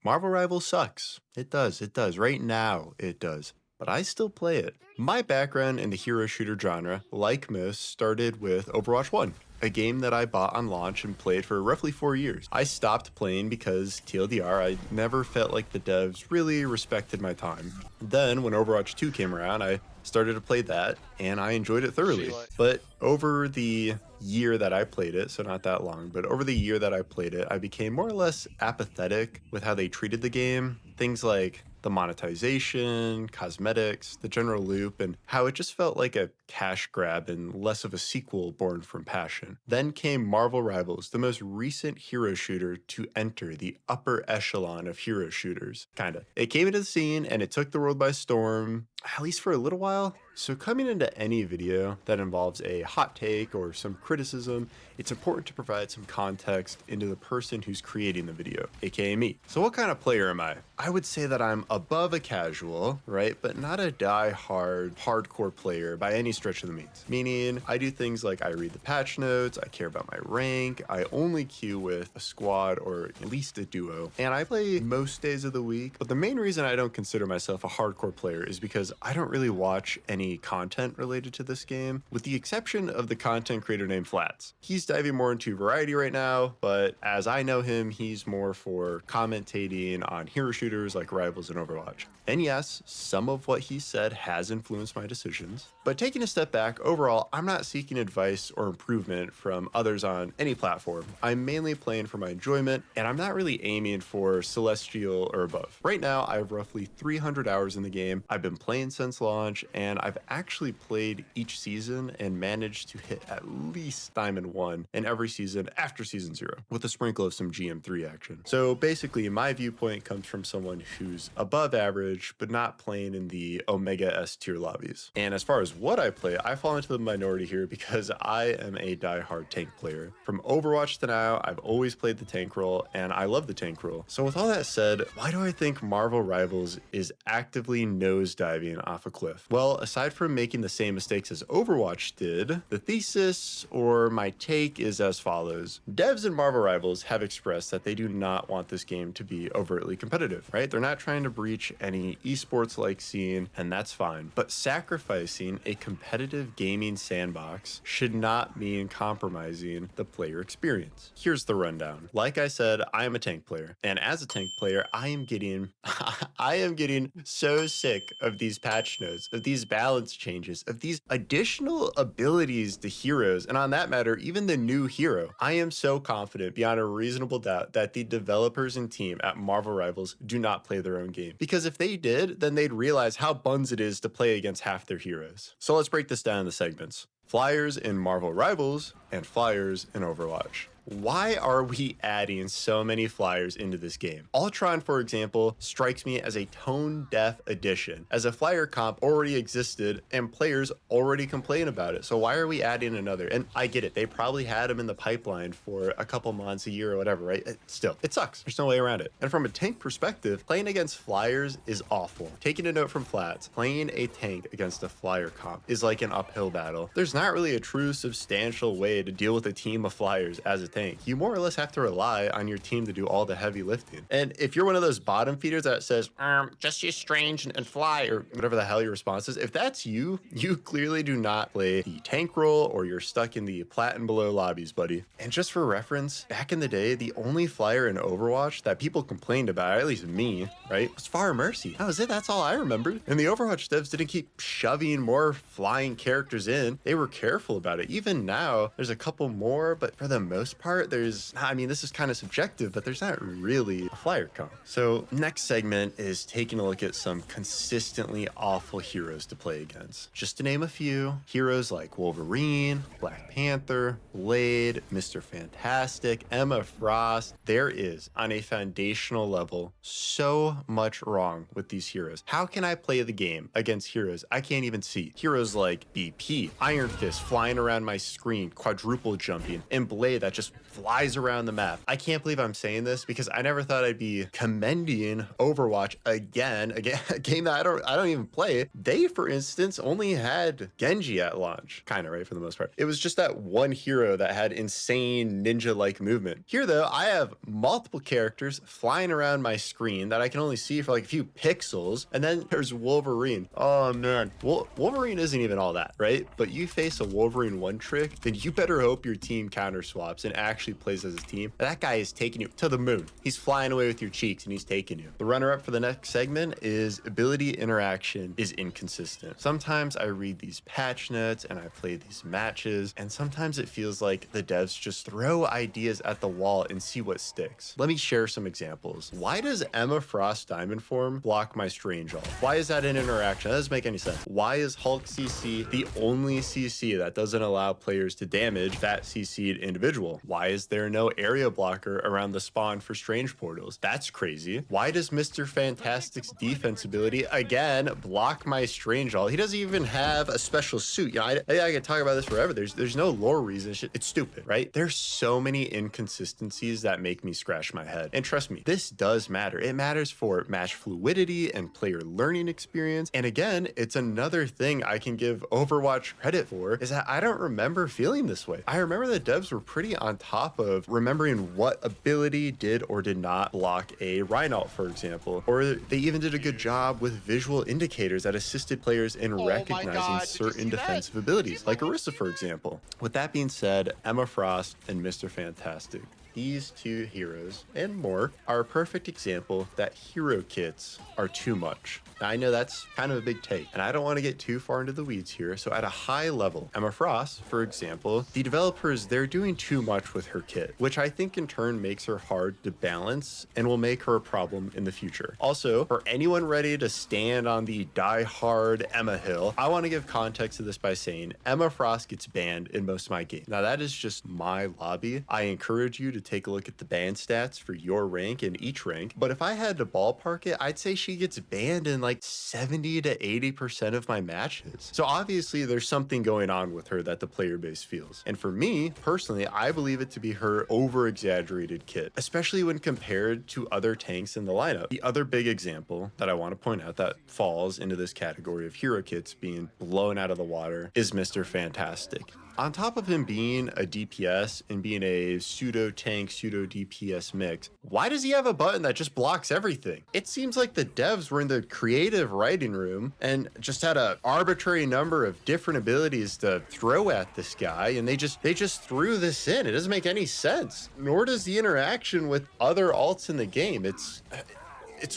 Marvel Rivals sucks. It does. It does. Right now, it does. But I still play it. My background in the hero shooter genre, like most, started with Overwatch 1, a game that I bought on launch and played for roughly 4 years. I stopped playing because, TLDR, I never felt like the devs really respected my time. Then, when Overwatch 2 came around, I started to play that, and I enjoyed it thoroughly. But over the year that I played it, so not that long, but over the year that I played it, I became more or less apathetic with how they treated the game. Things like the monetization, cosmetics, the general loop, and how it just felt like a cash grab and less of a sequel born from passion. Then came Marvel Rivals, the most recent hero shooter to enter the upper echelon of hero shooters. Kinda. It came into the scene and it took the world by storm, at least for a little while. So coming into any video that involves a hot take or some criticism, it's important to provide some context into the person who's creating the video, aka me. So what kind of player am I? I would say that I'm above a casual, right? But not a die-hard, hardcore player by any stretch of the means. Meaning, I do things like I read the patch notes, I care about my rank, I only queue with a squad or at least a duo, and I play most days of the week. But the main reason I don't consider myself a hardcore player is because I don't really watch any content related to this game, with the exception of the content creator named Flats. He's diving more into variety right now, but as I know him, he's more for commentating on hero shooters like Rivals and Overwatch. And yes, some of what he said has influenced my decisions. But taking a step back, overall, I'm not seeking advice or improvement from others on any platform. I'm mainly playing for my enjoyment, and I'm not really aiming for Celestial or above. Right now, I have roughly 300 hours in the game. I've been playing since launch, and I've actually played each season and managed to hit at least Diamond 1 in every season after Season 0, with a sprinkle of some GM3 action. So basically, my viewpoint comes from someone who's above average, but not playing in the Omega S tier lobbies. And as far as what I play, I fall into the minority here because I am a die-hard tank player. From Overwatch to now, I've always played the tank role, and I love the tank role. So with all that said, why do I think Marvel Rivals is actively nosediving off a cliff? Well, aside from making the same mistakes as Overwatch did, the thesis or my take is as follows. Devs in Marvel Rivals have expressed that they do not want this game to be overtly competitive, right? They're not trying to breach any esports-like scene, and that's fine. But sacrificing a competitive gaming sandbox should not mean compromising the player experience. Here's the rundown. Like I said, I am a tank player, and as a tank player, I am getting so sick of these patch notes, of these balance changes, of these additional abilities to heroes, and on that matter, even the new hero. I am so confident beyond a reasonable doubt that the developers and team at Marvel Rivals do not play their own game. Because if they did, then they'd realize how buns it is to play against half their heroes. So let's break this down into segments. Flyers in Marvel Rivals and flyers in Overwatch. Why are we adding so many flyers into this game? Ultron, for example, strikes me as a tone-deaf addition, as a flyer comp already existed and players already complain about it. So why are we adding another? And I get it, they probably had them in the pipeline for a couple months, a year, or whatever, right? Still, it sucks. There's no way around it. And from a tank perspective, playing against flyers is awful. Taking a note from Flats, playing a tank against a flyer comp is like an uphill battle. There's not really a true substantial way to deal with a team of flyers as a tank. You more or less have to rely on your team to do all the heavy lifting. And if you're one of those bottom feeders that says, just use strange and fly, or whatever the hell your response is, if that's you, you clearly do not play the tank role or you're stuck in the plat and below lobbies, buddy. And just for reference, back in the day, the only flyer in Overwatch that people complained about, at least me, right, was Far Mercy. That was it. That's all I remembered. And the Overwatch devs didn't keep shoving more flying characters in. They were careful about it. Even now, there's a couple more, but for the most part, this is kind of subjective, but there's not really a flyer comp. So next segment is taking a look at some consistently awful heroes to play against. Just to name a few, heroes like Wolverine, Black Panther, Blade, Mr. Fantastic, Emma Frost. There is, on a foundational level, so much wrong with these heroes. How can I play the game against heroes I can't even see? Heroes like BP, Iron Fist flying around my screen, quadruple jumping, and Blade that just flies around the map. I can't believe I'm saying this because I never thought I'd be commending Overwatch again, a game that I don't even play. They, for instance, only had Genji at launch, kind of, right, for the most part. It was just that one hero that had insane ninja-like movement. Here, though, I have multiple characters flying around my screen that I can only see for like a few pixels, and then there's Wolverine. Oh man, Wolverine isn't even all that, right? But you face a Wolverine one trick, then you better hope your team counter swaps and actually plays as a team. That guy is taking you to the moon. He's flying away with your cheeks and he's taking you. The runner-up for the next segment is ability interaction is inconsistent. Sometimes I read these patch notes and I play these matches, and sometimes it feels like the devs just throw ideas at the wall and see what sticks. Let me share some examples. Why does Emma Frost Diamond Form block my Strange Ult? Why is that an interaction? That doesn't make any sense. Why is Hulk CC the only CC that doesn't allow players to damage that CC'd individual? Why is there no area blocker around the spawn for Strange Portals? That's crazy. Why does Mr. Fantastic's defense ability, again, block my Strange Ult? He doesn't even have a special suit. You know, I could talk about this forever. There's no lore reason. It's stupid, right? There's so many inconsistencies that make me scratch my head. And trust me, this does matter. It matters for match fluidity and player learning experience. And again, it's another thing I can give Overwatch credit for, is that I don't remember feeling this way. I remember the devs were pretty on top of remembering what ability did or did not block a Reinhardt, for example. Or they even did a good job with visual indicators that assisted players in recognizing certain defensive abilities, like Orisa, for example. With that being said, Emma Frost and Mr. Fantastic, these two heroes and more are a perfect example that hero kits are too much. Now, I know that's kind of a big take, and I don't want to get too far into the weeds here. So at a high level, Emma Frost, for example, the developers, they're doing too much with her kit, which I think in turn makes her hard to balance and will make her a problem in the future. Also, for anyone ready to stand on the die-hard Emma hill, I want to give context to this by saying Emma Frost gets banned in most of my games. Now, that is just my lobby. I encourage you to take a look at the ban stats for your rank and each rank, but if I had to ballpark it, I'd say she gets banned in like 70 to 80% of my matches. So obviously there's something going on with her that the player base feels. And for me, personally, I believe it to be her over-exaggerated kit, especially when compared to other tanks in the lineup. The other big example that I want to point out that falls into this category of hero kits being blown out of the water is Mr. Fantastic. On top of him being a DPS and being a pseudo tank, pseudo DPS mix, why does he have a button that just blocks everything? It seems like the devs were in the creative writing room and just had an arbitrary number of different abilities to throw at this guy, and they just threw this in. It doesn't make any sense. Nor does the interaction with other alts in the game. It's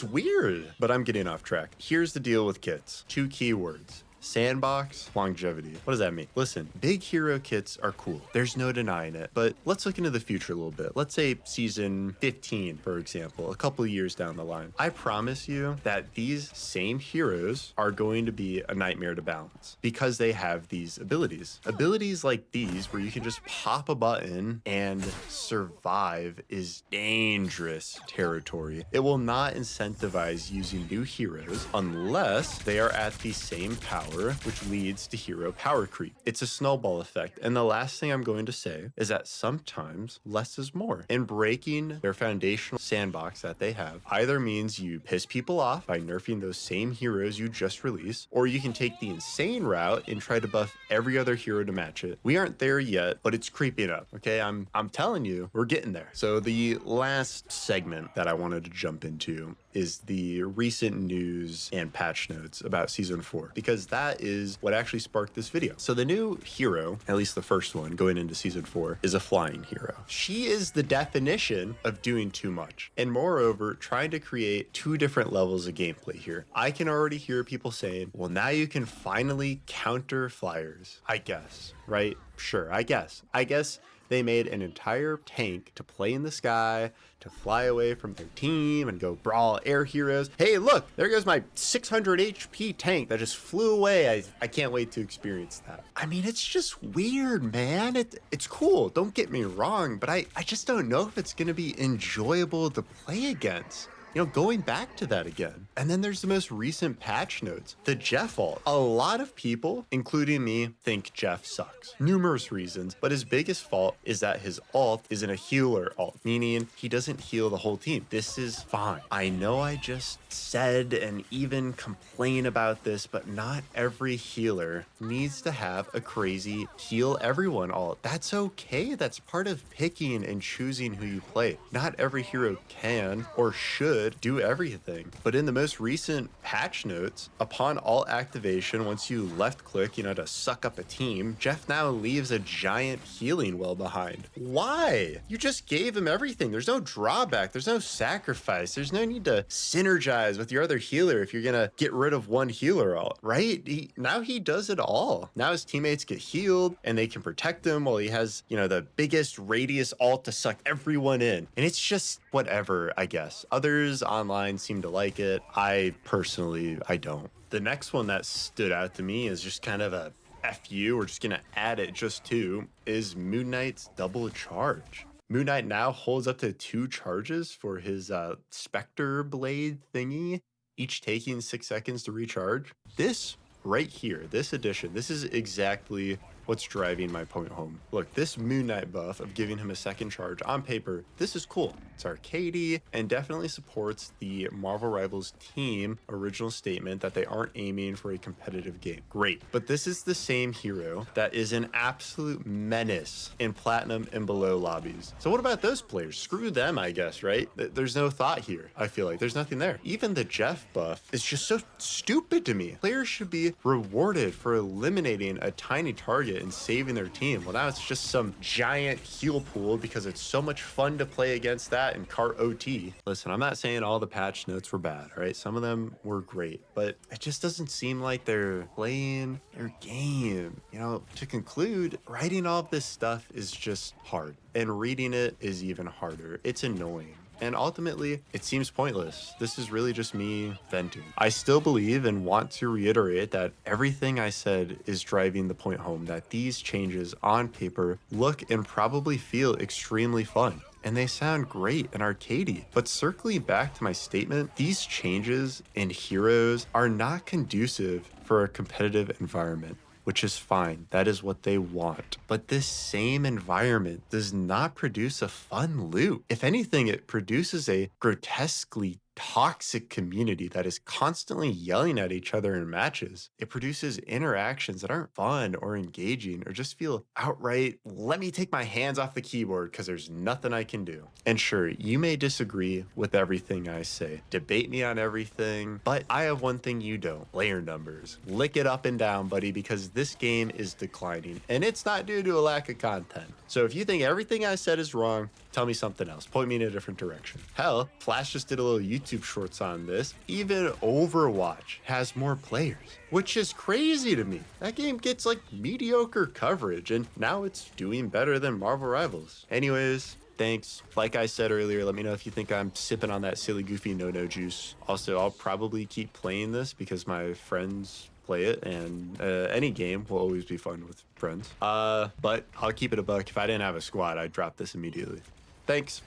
weird, but I'm getting off track. Here's the deal with kits. 2 keywords. Sandbox, longevity. What does that mean? Listen, big hero kits are cool. There's no denying it. But let's look into the future a little bit. Let's say season 15, for example, a couple of years down the line. I promise you that these same heroes are going to be a nightmare to balance because they have these abilities. Abilities like these where you can just pop a button and survive is dangerous territory. It will not incentivize using new heroes unless they are at the same power, which leads to hero power creep. It's a snowball effect. And the last thing I'm going to say is that sometimes less is more. And breaking their foundational sandbox that they have either means you piss people off by nerfing those same heroes you just released, or you can take the insane route and try to buff every other hero to match it. We aren't there yet, but it's creeping up. Okay, I'm telling you, we're getting there. So the last segment that I wanted to jump into is the recent news and patch notes about season 4, because that is what actually sparked this video. So the new hero, at least the first one going into season 4, is a flying hero. She is the definition of doing too much, and moreover trying to create 2 different levels of gameplay here. I can already hear people saying, well, now you can finally counter flyers. I guess, right? Sure, I guess they made an entire tank to play in the sky, to fly away from their team and go brawl air heroes. Hey, look, there goes my 600 HP tank that just flew away. I can't wait to experience that. I mean, it's just weird, man. It's cool, don't get me wrong, but I just don't know if it's gonna be enjoyable to play against. going back to that again. And then there's the most recent patch notes, the Jeff ult. A lot of people, including me, think Jeff sucks. Numerous reasons, but his biggest fault is that his ult isn't a healer ult, meaning he doesn't heal the whole team. This is fine. I know I just said and even complain about this, but not every healer needs to have a crazy heal everyone ult. That's okay. That's part of picking and choosing who you play. Not every hero can or should do everything. But in the most recent patch notes, upon ult activation, once you left click, to suck up a team, Jeff now leaves a giant healing well behind. Why? You just gave him everything. There's no drawback. There's no sacrifice. There's no need to synergize with your other healer if you're gonna get rid of one healer ult, right? Now he does it all. Now his teammates get healed and they can protect him while he has, the biggest radius ult to suck everyone in. And it's just whatever, I guess. Others online seem to like it. I personally don't. The next one that stood out to me is just kind of a FU, we're just gonna add it just to, is Moon Knight's double charge. Moon Knight now holds up to 2 charges for his Spectre Blade thingy, each taking 6 seconds to recharge. This right here, this addition, this is exactly what's driving my point home. Look, this Moon Knight buff of giving him a second charge on paper, this is cool. It's arcadey and definitely supports the Marvel Rivals team original statement that they aren't aiming for a competitive game. Great. But this is the same hero that is an absolute menace in platinum and below lobbies. So what about those players? Screw them, I guess, right? There's no thought here. I feel like there's nothing there. Even the Jeff buff is just so stupid to me. Players should be rewarded for eliminating a tiny target and saving their team. Well, now it's just some giant heal pool because it's so much fun to play against that and cart OT. Listen, I'm not saying all the patch notes were bad, right? Some of them were great, but it just doesn't seem like they're playing their game. To conclude, writing all of this stuff is just hard, and reading it is even harder. It's annoying. And ultimately, it seems pointless. This is really just me venting. I still believe and want to reiterate that everything I said is driving the point home that these changes on paper look and probably feel extremely fun. And they sound great and arcadey. But circling back to my statement, these changes in heroes are not conducive for a competitive environment, which is fine. That is what they want. But this same environment does not produce a fun loop. If anything, it produces a grotesquely toxic community that is constantly yelling at each other in matches. It produces interactions that aren't fun or engaging or just feel outright, let me take my hands off the keyboard because there's nothing I can do. And sure, you may disagree with everything I say. Debate me on everything, but I have one thing you don't. Player numbers. Lick it up and down, buddy, because this game is declining and it's not due to a lack of content. So if you think everything I said is wrong, tell me something else. Point me in a different direction. Hell, Flash just did a little YouTube shorts on this. Even Overwatch has more players, which is crazy to me. That game gets like mediocre coverage and now it's doing better than Marvel Rivals. Anyways, thanks. Like I said earlier, let me know if you think I'm sipping on that silly goofy no juice. Also, I'll probably keep playing this because my friends play it, and any game will always be fun with friends. But I'll keep it a buck. If I didn't have a squad, I'd drop this immediately. Thanks.